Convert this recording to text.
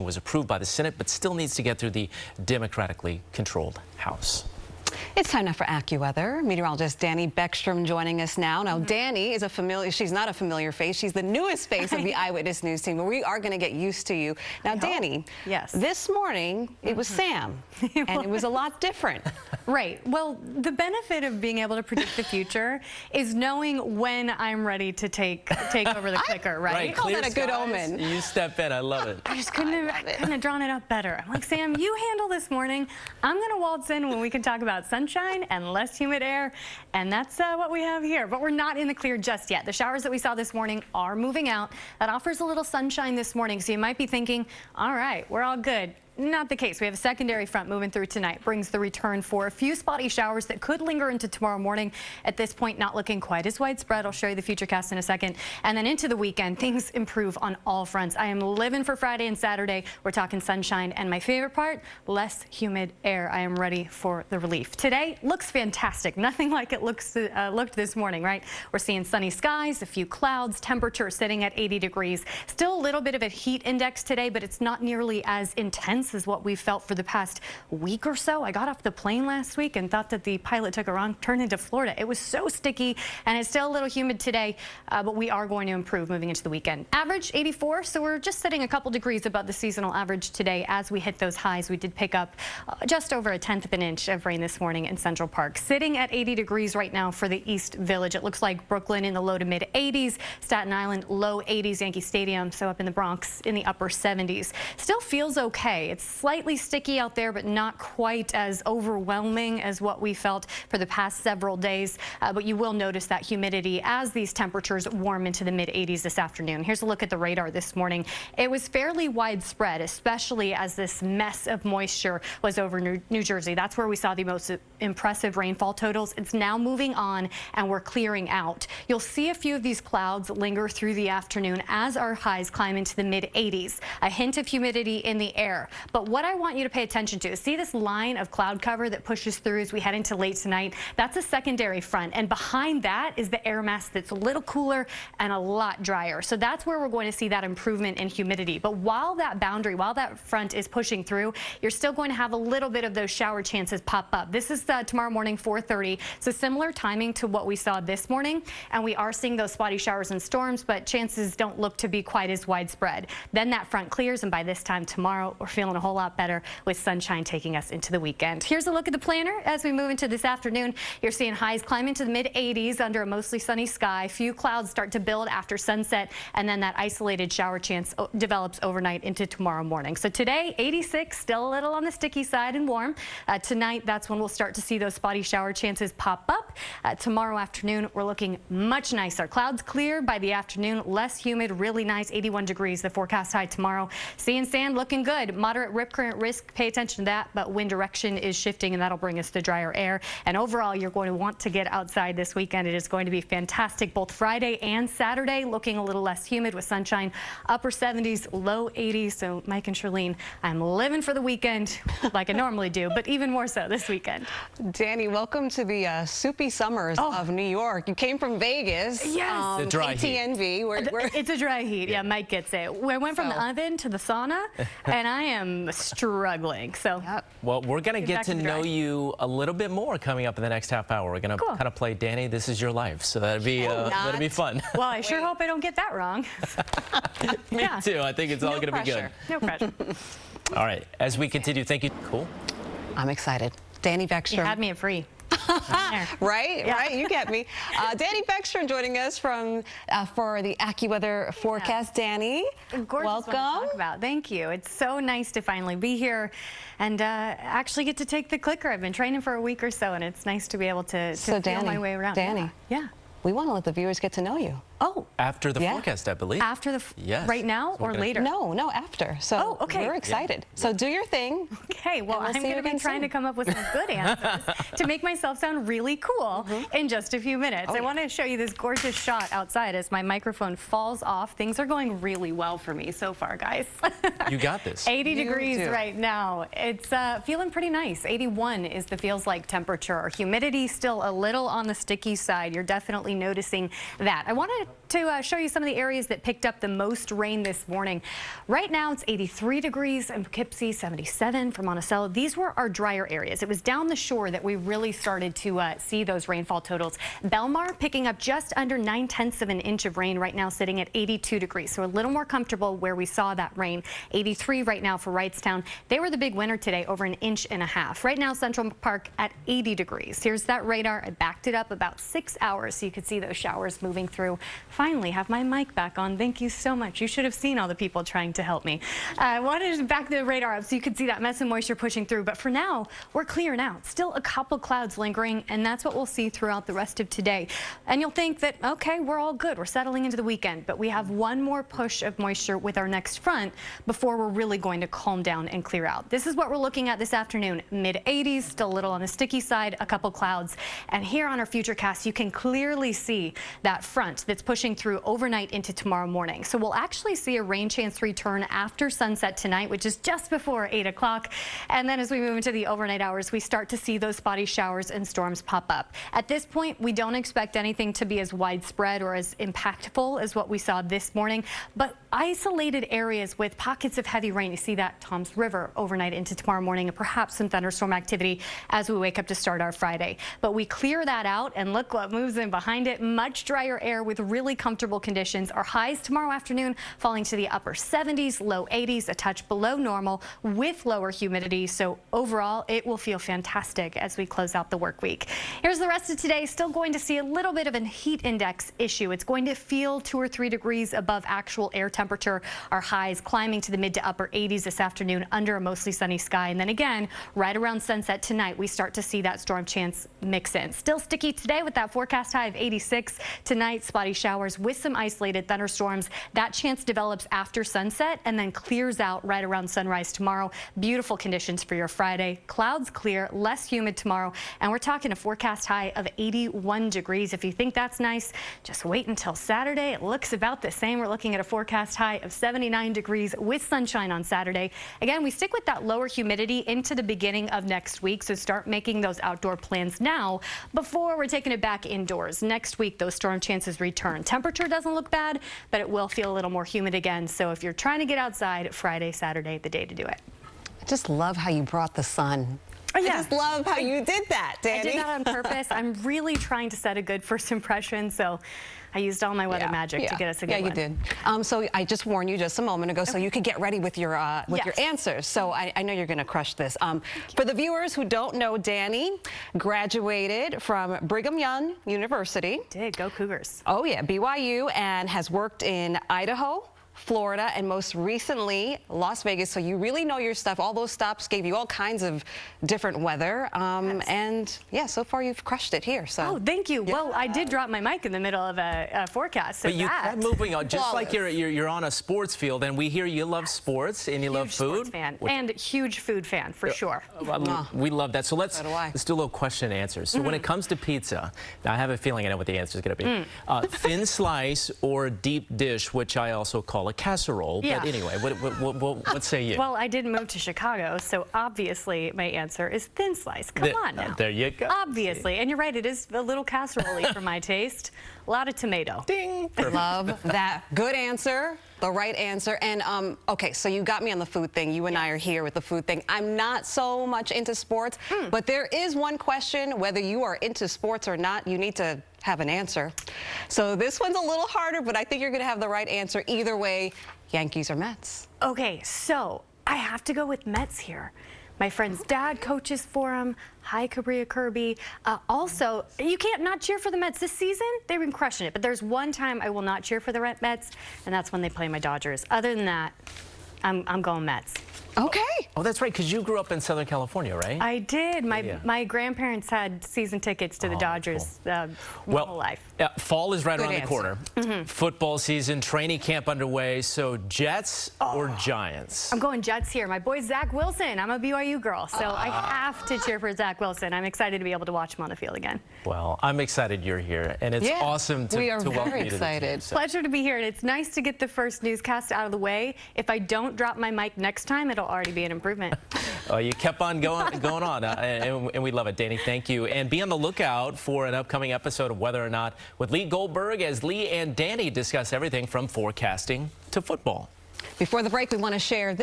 Was approved by the Senate, but still needs to get through the democratically controlled House. It's time now for AccuWeather. Meteorologist Dani Beckstrom joining us now. Now, Dani is she's not a familiar face. She's the newest face of the Eyewitness News team, but we are going to get used to you. Now, Dani, yes, this morning it was Sam, and it was a lot different. Right. Well, the benefit of being able to predict the future is knowing when I'm ready to take over the clicker, right? Right. I call that a good omen. You step in. I love it. I just couldn't have drawn it up better. I'm like, Sam, you handle this morning. I'm going to waltz in when we can talk about sunshine and less humid air, and that's what we have here. But we're not in the clear just yet. The showers that we saw this morning are moving out. That offers a little sunshine this morning, so you might be thinking, all right, we're all good. Not the case. We have a secondary front moving through tonight. Brings the return for a few spotty showers that could linger into tomorrow morning. At this point, not looking quite as widespread. I'll show you the futurecast in a second. And then into the weekend, things improve on all fronts. I am living for Friday and Saturday. We're talking sunshine. And my favorite part, less humid air. I am ready for the relief. Today looks fantastic. Nothing like it looked this morning, right? We're seeing sunny skies, a few clouds, temperature sitting at 80 degrees. Still a little bit of a heat index today, but it's not nearly as intense as what we felt for the past week or so. I got off the plane last week and thought that the pilot took a wrong turn into Florida. It was so sticky, and it's still a little humid today, but we are going to improve moving into the weekend. Average 84, so we're just sitting a couple degrees above the seasonal average today. As we hit those highs, we did pick up just over 1/10 of an inch of rain this morning in Central Park. Sitting at 80 degrees right now for the East Village. It looks like Brooklyn in the low to mid 80s, Staten Island low 80s, Yankee Stadium, so up in the Bronx in the upper 70s. Still feels okay. It's slightly sticky out there, but not quite as overwhelming as what we felt for the past several days. But you will notice that humidity as these temperatures warm into the mid 80s this afternoon. Here's a look at the radar this morning. It was fairly widespread, especially as this mess of moisture was over New Jersey. That's where we saw the most impressive rainfall totals. It's now moving on, and we're clearing out. You'll see a few of these clouds linger through the afternoon as our highs climb into the mid 80s. A hint of humidity in the air. But what I want you to pay attention to is see this line of cloud cover that pushes through as we head into late tonight. That's a secondary front, and behind that is the air mass that's a little cooler and a lot drier. So that's where we're going to see that improvement in humidity. But while that front is pushing through, you're still going to have a little bit of those shower chances pop up. This is tomorrow morning, 4:30. So similar timing to what we saw this morning, and we are seeing those spotty showers and storms, but chances don't look to be quite as widespread. Then that front clears, and by this time tomorrow, we're feeling a whole lot better with sunshine taking us into the weekend. Here's a look at the planner as we move into this afternoon. You're seeing highs climb into the mid 80s under a mostly sunny sky. Few clouds start to build after sunset, and then that isolated shower chance develops overnight into tomorrow morning. So today, 86, still a little on the sticky side and warm. Tonight, that's when we'll start to see those spotty shower chances pop up. Tomorrow afternoon, we're looking much nicer. Clouds clear by the afternoon, less humid, really nice, 81 degrees, the forecast high tomorrow. Sea and sand looking good. Moderate rip current risk, pay attention to that, but wind direction is shifting, and that'll bring us the drier air. And overall, you're going to want to get outside this weekend. It is going to be fantastic both Friday and Saturday, looking a little less humid with sunshine, upper 70s, low 80s. So Mike and Charlene, I'm living for the weekend like I normally do, but even more so this weekend. Dani, welcome to the soupy summers of New York. You came from Vegas. Yes. The dry ATNV. It's a dry heat. Yeah, Mike gets it. I went from the oven to the sauna, and I am struggling. So, well, we're going to get to know you a little bit more coming up in the next half hour. We're going to kind of play Dani, This Is Your Life. So that'll be fun. Well, I sure hope I don't get that wrong. Me too. I think it's all going to be good. No pressure. All right. As we continue, thank you. Cool. I'm excited. Dani Beckstrom. You had me at free. Right, yeah. Right, you get me. Dani Beckstrom joining us from for the AccuWeather forecast. Dani, gorgeous welcome. One to talk about. Thank you. It's so nice to finally be here and actually get to take the clicker. I've been training for a week or so, and it's nice to be able to feel my way around. Dani, yeah. We want to let the viewers get to know you. Oh. After the forecast, I believe. After the yes. Right now or later? No, after. So okay. we're excited. Yeah. So do your thing. Okay, well, I'm going to be trying to come up with some good answers to make myself sound really cool in just a few minutes. I want to show you this gorgeous shot outside as my microphone falls off. Things are going really well for me so far, guys. You got this. 80 degrees right now. It's feeling pretty nice. 81 is the feels like temperature. Humidity still a little on the sticky side. You're definitely noticing that. I want to to show you some of the areas that picked up the most rain this morning. Right now it's 83 degrees in Poughkeepsie, 77 for Monticello. These were our drier areas. It was down the shore that we really started to see those rainfall totals. Belmar picking up just under 9/10 of an inch of rain, right now sitting at 82 degrees. So a little more comfortable where we saw that rain. 83 right now for Wrightstown. They were the big winner today, over an inch and a half. Right now Central Park at 80 degrees. Here's that radar. I backed it up about 6 hours so you could see those showers moving through. Finally have my mic back on. Thank you so much. You should have seen all the people trying to help me. I wanted to back the radar up so you could see that mess of moisture pushing through. But for now, we're clearing out. Still a couple clouds lingering, and that's what we'll see throughout the rest of today. And you'll think that, okay, we're all good. We're settling into the weekend. But we have one more push of moisture with our next front before we're really going to calm down and clear out. This is what we're looking at this afternoon. Mid-80s, still a little on the sticky side, a couple clouds. And here on our futurecast, you can clearly see that front that's pushing through overnight into tomorrow morning. So we'll actually see a rain chance return after sunset tonight, which is just before 8 o'clock. And then as we move into the overnight hours, we start to see those spotty showers and storms pop up. At this point, we don't expect anything to be as widespread or as impactful as what we saw this morning, but isolated areas with pockets of heavy rain. You see that Toms River overnight into tomorrow morning, and perhaps some thunderstorm activity as we wake up to start our Friday. But we clear that out, and look what moves in behind it. Much drier air with really comfortable conditions. Our highs tomorrow afternoon falling to the upper 70s, low 80s, a touch below normal with lower humidity. So overall, it will feel fantastic as we close out the work week. Here's the rest of today. Still going to see a little bit of a heat index issue. It's going to feel 2 or 3 degrees above actual air temperature. Our highs climbing to the mid to upper 80s this afternoon under a mostly sunny sky. And then again, right around sunset tonight, we start to see that storm chance mix in. Still sticky today with that forecast high of 86. Tonight, spotty showers with some isolated thunderstorms. That chance develops after sunset and then clears out right around sunrise tomorrow. Beautiful conditions for your Friday. Clouds clear, less humid tomorrow, and we're talking a forecast high of 81 degrees. If you think that's nice, just wait until Saturday. It looks about the same. We're looking at a forecast high of 79 degrees with sunshine on Saturday. Again, we stick with that lower humidity into the beginning of next week, so start making those outdoor plans now before we're taking it back indoors. Next week, those storm chances return. Temperature doesn't look bad, but it will feel a little more humid again. So if you're trying to get outside, Friday, Saturday, the day to do it. I just love how you brought the sun. Oh, yeah. I just love how you did that, Dani. I did that on purpose. I'm really trying to set a good first impression, so I used all my weather magic to get us a good one. Yeah, you did. So I just warned you just a moment ago, so you could get ready with your answers. So I know you're going to crush this. For the viewers who don't know, Dani graduated from Brigham Young University. Did go Cougars. Oh yeah, BYU, and has worked in Idaho, Florida, and most recently Las Vegas. So you really know your stuff. All those stops gave you all kinds of different weather. Yes. And yeah, so far you've crushed it here. So. Oh, thank you. Yeah. Well, I did drop my mic in the middle of a forecast. So but you kept moving on, just flawless. like you're on a sports field, and we hear you love sports and you huge love food. Sports fan. And huge food fan for sure. We love that. So let's do a little question and answer. So when it comes to pizza, now I have a feeling I know what the answer is going to be. Thin slice or deep dish, which I also call a casserole. Yeah. But anyway, what say you? Well, I did move to Chicago, so obviously my answer is thin slice. Come on now. There you go. Obviously. And you're right, it is a little casserole-y for my taste. A lot of tomato. Ding. Perfect. Love that. Good answer. The right answer. And okay, so you got me on the food thing. You and I are here with the food thing. I'm not so much into sports, but there is one question, whether you are into sports or not, you need to have an answer. So this one's a little harder, but I think you're going to have the right answer either way, Yankees or Mets. Okay, so I have to go with Mets here. My friend's dad coaches for him. Hi, Cabria Kirby. Also, you can't not cheer for the Mets this season. They've been crushing it. But there's one time I will not cheer for the Mets, and that's when they play my Dodgers. Other than that, I'm going Mets. Okay. Oh, that's right, because you grew up in Southern California, right? I did. My grandparents had season tickets to the Dodgers my whole life. Fall is right Good around answer. the corner. Football season, training camp underway. So Jets or Giants? I'm going Jets here. My boy Zach Wilson. I'm a BYU girl, so I have to cheer for Zach Wilson. I'm excited to be able to watch him on the field again. Well, I'm excited you're here, and it's awesome to welcome you to the team. So. Pleasure to be here, and it's nice to get the first newscast out of the way. If I don't drop my mic next time, it'll that'll already be an improvement. You kept on going on, and we love it, Dani. Thank you. And be on the lookout for an upcoming episode of Whether or Not with Lee Goldberg, as Lee and Dani discuss everything from forecasting to football. Before the break, we want to share this